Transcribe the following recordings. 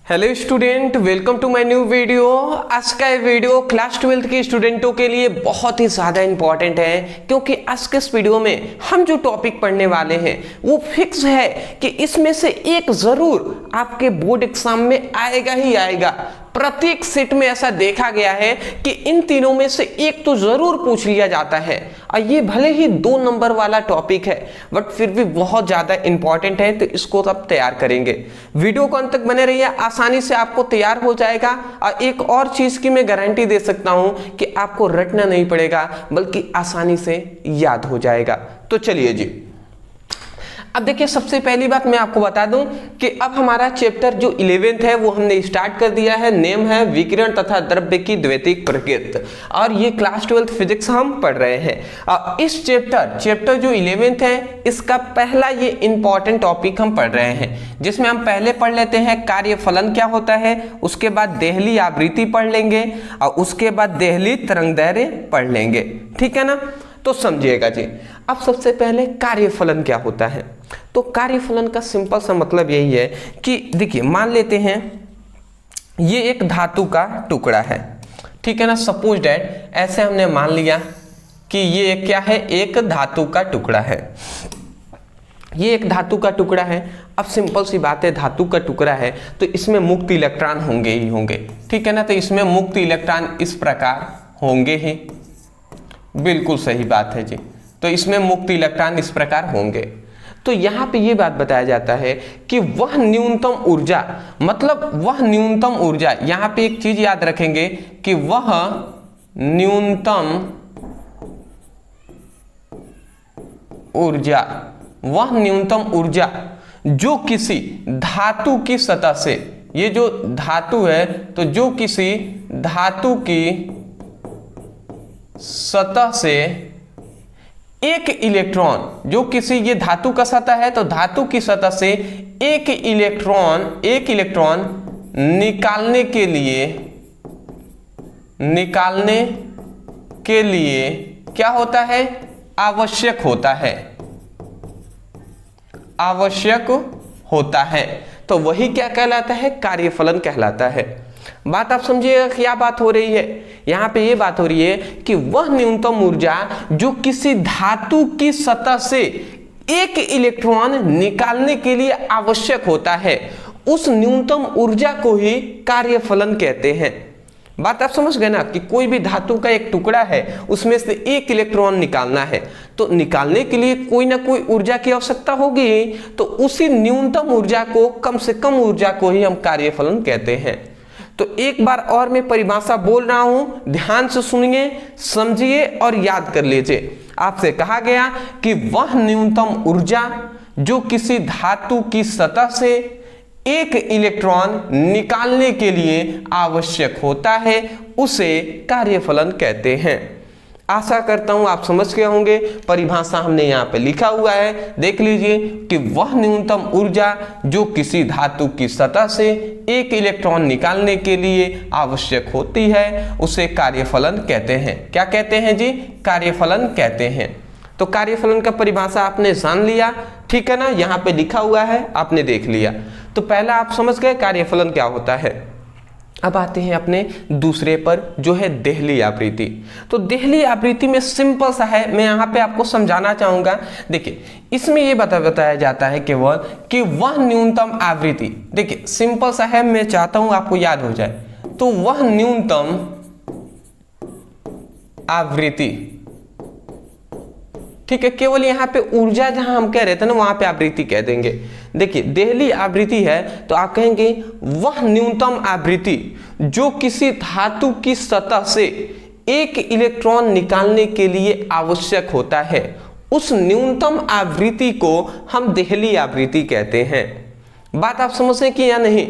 Hello student, welcome to my new video. आज का ये वीडियो क्लास 12 के स्टूडेंटों के लिए बहुत ही ज़्यादा इंपॉर्टेंट है, क्योंकि आज के इस वीडियो में हम जो टॉपिक पढ़ने वाले हैं वो फिक्स है कि इसमें से एक ज़रूर आपके बोर्ड एग्जाम में आएगा ही आएगा। प्रत्येक सेट में ऐसा देखा गया है कि इन तीनों में से एक तो जरूर पूछ लिया जाता है, और ये भले ही 2 नंबर वाला टॉपिक है बट फिर भी बहुत ज्यादा इंपॉर्टेंट है, तो इसको तब तैयार करेंगे। वीडियो को अंत तक बने रहिए, आसानी से आपको तैयार हो जाएगा। और एक और चीज की मैं गारंटी दे सकता हूं कि आपको रटना नहीं पड़ेगा बल्कि आसानी से याद हो जाएगा। तो चलिए जी, अब देखिए, सबसे पहली बात मैं आपको बता दूं कि अब हमारा चैप्टर जो 11th है वो हमने स्टार्ट कर दिया है। नेम है विकिरण तथा द्रव्य की द्वैतिक प्रकृति, और ये क्लास 12 फिजिक्स हम पढ़ रहे हैं। और इस चैप्टर जो 11th है इसका पहला ये इंपॉर्टेंट टॉपिक हम पढ़ रहे हैं, जिसमें हम पहले पढ़ लेते हैं कार्यफलन क्या होता है, उसके बाद देहली आवृत्ति पढ़ लेंगे, और उसके बाद देहली तरंगदैर्घ्य पढ़ लेंगे। ठीक है ना, तो समझिएगा जी। अब सबसे पहले कार्यफलन क्या होता है, तो कार्यफलन का सिंपल सा मतलब यही है कि देखिए, मान लेते हैं ये एक धातु का टुकड़ा है। ठीक है ना, सपोज डैट ऐसे हमने मान लिया कि ये क्या है, एक धातु का टुकड़ा है। ये एक धातु का टुकड़ा है। अब सिंपल सी बात है, धातु का टुकड़ा है तो इसमें मुक्त इलेक्ट्रॉन होंगे ही होंगे। ठीक है ना, तो इसमें मुक्त इलेक्ट्रॉन इस प्रकार होंगे ही, बिल्कुल सही बात है जी। तो इसमें मुक्त इलेक्ट्रॉन इस प्रकार होंगे। तो यहाँ पे ये बात बताया जाता है कि वह न्यूनतम ऊर्जा, मतलब वह न्यूनतम ऊर्जा, यहाँ पे एक चीज याद रखेंगे कि वह न्यूनतम ऊर्जा, वह न्यूनतम ऊर्जा जो किसी धातु की सतह से, ये जो धातु है तो जो किसी धातु की सतह से एक इलेक्ट्रॉन, जो किसी, ये धातु का सतह है तो धातु की सतह से एक इलेक्ट्रॉन निकालने के लिए क्या होता है, आवश्यक होता है। तो वही क्या कहलाता है, कार्यफलन कहलाता है। बात आप समझिएगा, क्या बात हो रही है यहाँ पे, ये बात हो रही है कि वह न्यूनतम ऊर्जा जो किसी धातु की सतह से एक इलेक्ट्रॉन निकालने के लिए आवश्यक होता है, उस न्यूनतम ऊर्जा को ही कार्यफलन कहते हैं। बात आप समझ गए ना, कि कोई भी धातु का एक टुकड़ा है, उसमें से एक इलेक्ट्रॉन निकालना है, तो निकालने के लिए कोई ना कोई ऊर्जा की आवश्यकता होगी, तो उसी न्यूनतम ऊर्जा को, कम से कम ऊर्जा को ही हम कार्यफलन कहते हैं। तो एक बार और मैं परिभाषा बोल रहा हूं, ध्यान से सुनिए, समझिए और याद कर लीजिए। आपसे कहा गया कि वह न्यूनतम ऊर्जा जो किसी धातु की सतह से एक इलेक्ट्रॉन निकालने के लिए आवश्यक होता है, उसे कार्यफलन कहते हैं। आशा करता हूं आप समझ गए होंगे। परिभाषा हमने यहाँ पे लिखा हुआ है, देख लीजिए कि वह न्यूनतम ऊर्जा जो किसी धातु की सतह से एक इलेक्ट्रॉन निकालने के लिए आवश्यक होती है, उसे कार्यफलन कहते हैं। क्या कहते हैं जी, कार्यफलन कहते हैं। तो कार्यफलन का परिभाषा आपने जान लिया, ठीक है ना, यहाँ पे लिखा हुआ है, आपने देख लिया। तो पहला आप समझ गए कार्यफलन क्या होता है। अब आते हैं अपने दूसरे पर, जो है देहली आवृत्ति। तो देहली आवृत्ति में सिंपल सा है, मैं यहाँ पे आपको समझाना चाहूंगा। देखिए, इसमें ये बताया जाता है केवल कि वह न्यूनतम आवृत्ति, देखिए सिंपल सा है, मैं चाहता हूं आपको याद हो जाए। तो वह न्यूनतम आवृत्ति, ठीक है, केवल यहाँ पे ऊर्जा जहां हम कह रहे थे ना, वहां पे आवृत्ति कह देंगे। देखिए, देहली आवृत्ति है तो आप कहेंगे वह न्यूनतम आवृत्ति जो किसी धातु की सतह से एक इलेक्ट्रॉन निकालने के लिए आवश्यक होता है, उस न्यूनतम आवृत्ति को हम देहली आवृत्ति कहते हैं। बात आप समझे कि या नहीं,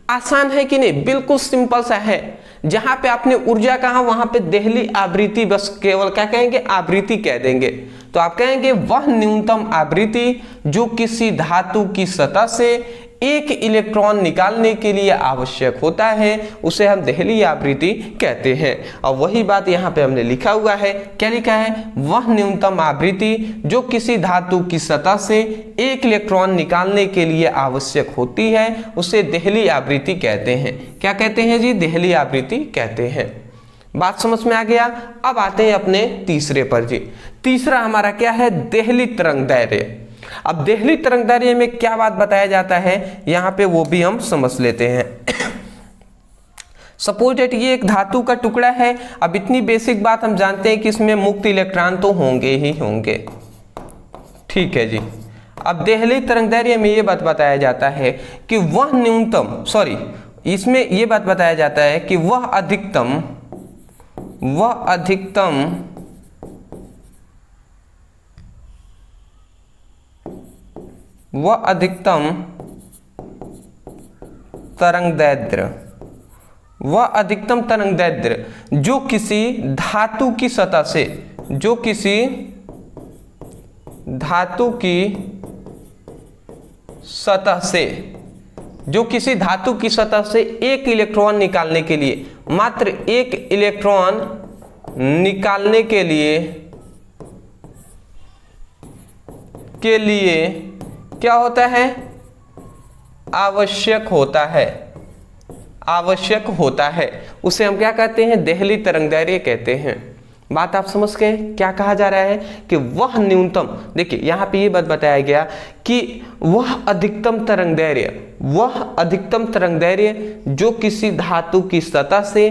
आसान है कि नहीं, बिल्कुल सिंपल सा है। जहां पे आपने ऊर्जा कहा वहां पे देहली आवृत्ति, बस केवल क्या कहेंगे, आवृत्ति कह देंगे। तो आप कहेंगे वह न्यूनतम आवृत्ति जो किसी धातु की सतह से एक इलेक्ट्रॉन निकालने के लिए आवश्यक होता है उसे हम देहली आवृत्ति कहते हैं। और वही बात यहाँ पे हमने लिखा हुआ है, क्या लिखा है, वह न्यूनतम आवृत्ति जो किसी धातु की सतह से एक इलेक्ट्रॉन निकालने के लिए आवश्यक होती है उसे देहली आवृत्ति कहते हैं। क्या कहते हैं जी, देहली आवृत्ति कहते हैं। बात समझ में आ गया। अब आते हैं अपने तीसरे पर जी। तीसरा हमारा क्या है, देहली तरंगदैर्घ्य। अब देहली तरंगदैर्घ्य में क्या बात बताया जाता है यहाँ पे वो भी हम समझ लेते हैं। सपोज दैट ये एक धातु का टुकड़ा है। अब इतनी बेसिक बात हम जानते हैं कि इसमें मुक्त इलेक्ट्रॉन तो होंगे ही होंगे, ठीक है जी। अब देहली तरंगदैर्घ्य में ये बात बताया जाता है कि वह न्यूनतम, सॉरी, इसमें ये बात बताया जाता है कि वह अधिकतम तरंगदैर्घ्य जो किसी धातु की सतह से एक इलेक्ट्रॉन निकालने के लिए, मात्र एक इलेक्ट्रॉन निकालने के लिए क्या होता है, आवश्यक होता है, उसे हम क्या कहते हैं, देहली तरंगदैर्घ्य कहते हैं। बात आप समझ गए क्या कहा जा रहा है कि वह न्यूनतम, देखिए यहाँ पे ये बात बताया गया कि वह अधिकतम तरंगदैर्घ्य जो किसी धातु की सतह से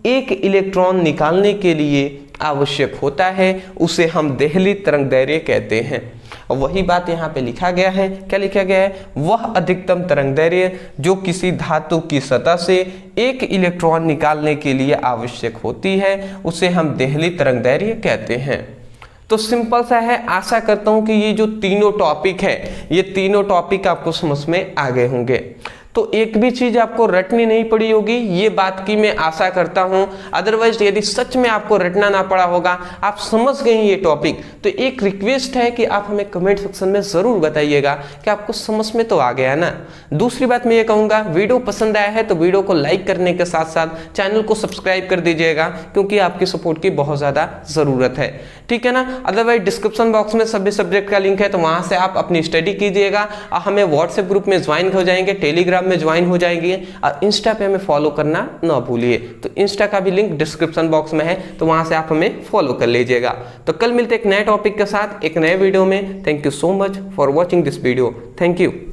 एक इलेक्ट्रॉन निकालने के लिए आवश्यक होता है उसे हम देहली तरंगदैर्घ्य कहते हैं। और वही बात यहाँ पे लिखा गया है, क्या लिखा गया है, वह अधिकतम तरंगदैर्घ्य जो किसी धातु की सतह से एक इलेक्ट्रॉन निकालने के लिए आवश्यक होती है उसे हम देहली तरंगदैर्घ्य कहते हैं। तो सिंपल सा है। आशा करता हूं कि ये जो तीनों टॉपिक है, ये तीनों टॉपिक आपको समझ में आ गए होंगे। तो एक भी चीज आपको रटनी नहीं पड़ी होगी, ये बात की मैं आशा करता हूं। अदरवाइज यदि सच में आपको रटना ना पड़ा होगा, आप समझ गए हैं ये टॉपिक, तो एक रिक्वेस्ट है कि आप हमें कमेंट सेक्शन में जरूर बताइएगा कि आपको समझ में तो आ गया ना। दूसरी बात मैं ये कहूंगा, वीडियो पसंद आया है तो वीडियो को लाइक करने के साथ साथ चैनल को सब्सक्राइब कर दीजिएगा, क्योंकि आपकी सपोर्ट की बहुत ज्यादा जरूरत है, ठीक है ना। अदरवाइज डिस्क्रिप्शन बॉक्स में सभी सब्जेक्ट का लिंक है, तो वहां से आप अपनी स्टडी कीजिएगा और हमें व्हाट्सएप ग्रुप में ज्वाइन हो जाएंगे, टेलीग्राम में ज्वाइन हो जाएंगे और इंस्टा पे हमें फॉलो करना ना भूलिए। तो इंस्टा का भी लिंक डिस्क्रिप्शन बॉक्स में है, तो वहां से आप हमें फॉलो कर लीजिएगा। तो कल मिलते एक नए टॉपिक के साथ एक नए वीडियो में। Thank you so much for watching this video. Thank you.